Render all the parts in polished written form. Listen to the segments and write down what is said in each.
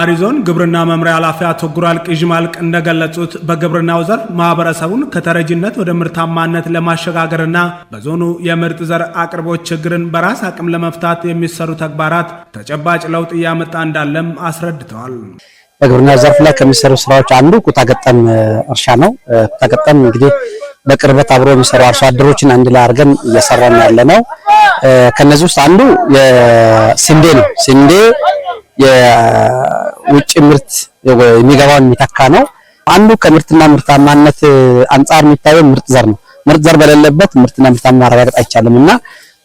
አሪዞን ግብርና መምሪያ ኃላፊ አቶ ጉራል ቅጅማልቅ እንደገለጹት በግብርናው ዘርፍ ማህበረሰቡን ከተረጂነት ወደ ምርታማነት ለማሸጋገርና በዞኑ የምርጥ ዘር አቅርቦት ችግርን በራስ አቅም ለመፍታት የሚሰሩ ተግባራት ተጨባጭ ለውጥ ያመጣ እንዳለም አስረድተዋል። በግብርናው ዘርፍ ላይ ከሚሰሩ ስራዎች አንዱ ኩታ ገጠም እርሻ ነው። ኩታ ገጠም እንግዲህ በቅርበት አብሮ የሚሰሩ አርሶ አደሮችን አንድ ላይ አድርገን እየሰራን ያለነው ከነዚህ ውስጥ አንዱ የስንዴ ነው። ስንዴ የውጭ ምርት የሚገባውን የሚተካ ነው። አንዱ ከምርትና ምርታማነት አንፃር የሚታየው ምርጥ ዘር ነው። ምርጥ ዘር በሌለበት ምርትና ምርታማነት ማረጋገጥ አይቻልምና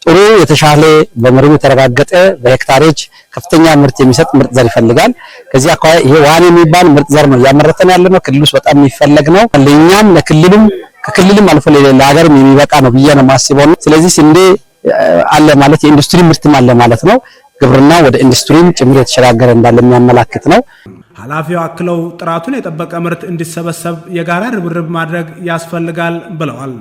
ጥሩ የተሻለ በመሬት የተረጋገጠ በሄክታሬጅ ከፍተኛ ምርት የሚሰጥ ምርጥ ዘር ይፈልጋል። ከዚህ አኳያ ይሄ ዋን የሚባል ምርጥ ዘር ነው ያመረተን ያለነው። ክልል ውስጥ በጣም የሚፈለግ ነው። ለኛም ለክልሉም ከክልልም አልፎ ለሀገርም የሚበቃ ነው ብዬ ነው የማስበው። ስለዚህ ስንዴ አለ ማለት የኢንዱስትሪ ምርትም አለ ማለት ነው። ግብርና ወደ ኢንዱስትሪም ጭምር የተሸጋገረ እንዳለ የሚያመላክት ነው። ኃላፊው አክለው ጥራቱን የጠበቀ ምርት እንዲሰበሰብ የጋራ ርብርብ ማድረግ ያስፈልጋል ብለዋል።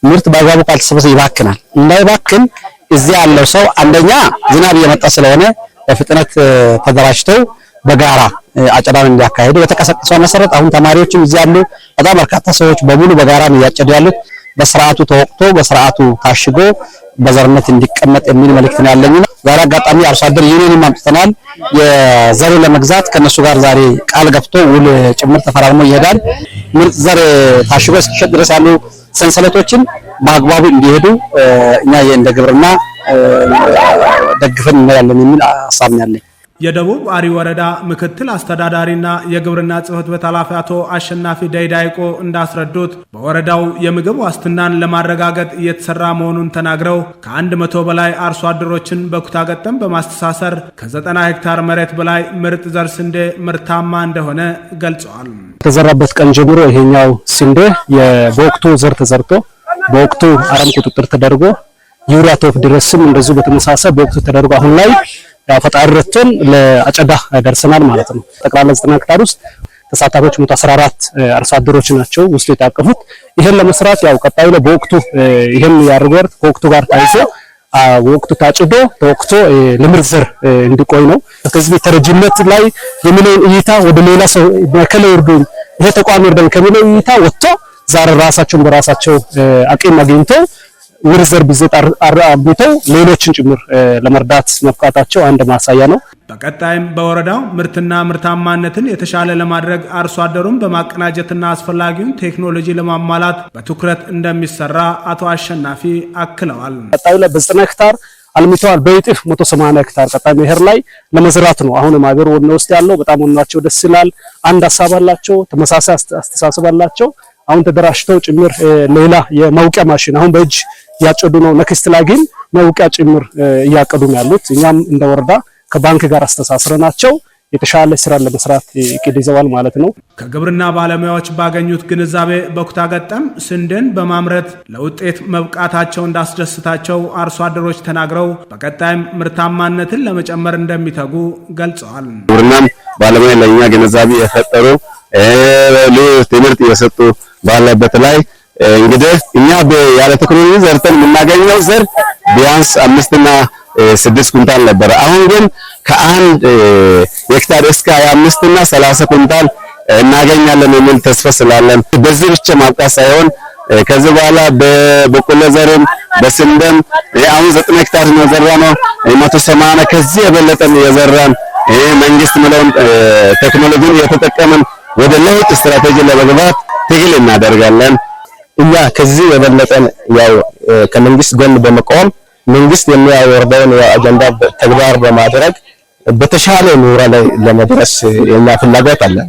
ምርት በአግባቡ ካልተሰበሰበ ይባክናል። እንዳይባክን እዚህ ያለው ሰው አንደኛ ዝናብ እየመጣ ስለሆነ በፍጥነት ተደራጅተው በጋራ አጨዳን እንዲያካሂዱ በተቀሰቀሰው መሰረት አሁን ተማሪዎችም እዚህ ያሉ በጣም በርካታ ሰዎች በሙሉ በጋራ ነው ያጨዱ ያሉት። በስርዓቱ ተወቅቶ በስርዓቱ ታሽጎ በዘርነት እንዲቀመጥ የሚል መልእክት ነው ያለኝ። ዛሬ አጋጣሚ አርሶ አደር ዩኒየን ማምጥተናል። የዘር ለመግዛት ከነሱ ጋር ዛሬ ቃል ገብቶ ውል ጭምር ተፈራርሞ ይሄዳል። ምርጥ ዘር ታሽጎ እስኪሸጥ ድረስ ያሉ ሰንሰለቶችን በአግባቡ እንዲሄዱ እኛ እንደ ግብርና ደግፈን እንላለን የሚል ሐሳብ ነው ያለኝ። የደቡብ አሪ ወረዳ ምክትል አስተዳዳሪና የግብርና ጽሕፈት ቤት ኃላፊ አቶ አሸናፊ ደይዳይቆ እንዳስረዱት በወረዳው የምግብ ዋስትናን ለማረጋገጥ እየተሰራ መሆኑን ተናግረው ከ100 በላይ አርሶ አደሮችን በኩታ ገጠም በማስተሳሰር ከ90 ሄክታር መሬት በላይ ምርጥ ዘር ስንዴ ምርታማ እንደሆነ ገልጸዋል። ከተዘራበት ቀን ጀምሮ ይሄኛው ስንዴ በወቅቱ ዘር ተዘርቶ በወቅቱ አረም ቁጥጥር ተደርጎ ዩሪያ ቶፕ ድረስም እንደዚሁ በተመሳሳይ በወቅቱ ተደርጎ አሁን ላይ ፈጣሪ ረድቶን ለአጨዳ ደርሰናል ማለት ነው። ጠቅላላ 90 ሄክታር ውስጥ ተሳታፊዎች 114 አርሶ አደሮች ናቸው ውስጥ የታቀፉት። ይሄን ለመስራት ያው ቀጣዩ በወቅቱ ይሄን ያርገር ከወቅቱ ጋር ታይዞ ወቅቱ ታጭዶ ተወቅቶ ለምርጥ ዘር እንዲቆይ ነው። ከዚህ ተረጂነት ላይ የሚለውን እይታ ወደ ሌላ ሰው በከለ ወርዶ ይሄ ተቋም ወርደን ከሚለው እይታ ወጥቶ ዛሬ ራሳቸውን በራሳቸው አቅም አግኝተው ምርጥ ዘር ቢዘጥ አርብተው ሌሎችን ጭምር ለመርዳት መብቃታቸው አንድ ማሳያ ነው። በቀጣይም በወረዳው ምርትና ምርታማነትን የተሻለ ለማድረግ አርሶ አደሩን በማቀናጀትና አስፈላጊውን ቴክኖሎጂ ለማሟላት በትኩረት እንደሚሰራ አቶ አሸናፊ አክለዋል። ቀጣዩ ላይ በ90 ሄክታር አልምተዋል። በይጥፍ 180 ሄክታር ቀጣይ መኸር ላይ ለመዝራት ነው። አሁን ማገር ወነ ውስጥ ያለው በጣም ወናቸው ደስ ይላል። አንድ ሐሳብ አላቸው፣ ተመሳሳይ አስተሳሰብ አላቸው። አሁን ተደራጅተው ጭምር ሌላ የመውቂያ ማሽን አሁን በእጅ ያጨዱ ነው። ነክስት ላይ ግን መውቂያ ጭምር እያቀዱ ነው ያሉት። እኛም እንደ ወረዳ ከባንክ ጋር አስተሳስረናቸው የተሻለ ስራ ለመስራት እቅድ ይዘዋል ማለት ነው። ከግብርና ባለሙያዎች ባገኙት ግንዛቤ በኩታ ገጠም ስንዴን በማምረት ለውጤት መብቃታቸው እንዳስደስታቸው አርሶ አደሮች ተናግረው በቀጣይም ምርታማነትን ለመጨመር እንደሚተጉ ገልጸዋል። ግብርናም ባለሙያ ለኛ ግንዛቤ የፈጠሩ ትምህርት እየሰጡ ባለበት ላይ እንግዲህ እኛ ያለ ቴክኖሎጂ ዘርተን የምናገኘው ዘር ቢያንስ 5 እና 6 ኩንታል ነበር። አሁን ግን ከአንድ ሄክታር እስከ 25 እና 30 ኩንታል እናገኛለን የሚል ተስፋ ስላለን በዚህ ብቻ ማብቃት ሳይሆን ከዚህ በኋላ በበቆሎ ዘርም በስንዴም አሁን 9 ሄክታር ነው የዘራነው 180 ከዚህ የበለጠ የዘራን መንግስት ምለውን ቴክኖሎጂን እየተጠቀምን ወደ ለውጥ ስትራቴጂ ለመግባት ትግል እናደርጋለን። እኛ ከዚህ የበለጠ ያው ከመንግስት ጎን በመቆም መንግስት የሚያወርደውን አጀንዳ ተግባር በማድረግ በተሻለ ኑሮ ላይ ለመድረስ የኛ ፍላጎት አለን።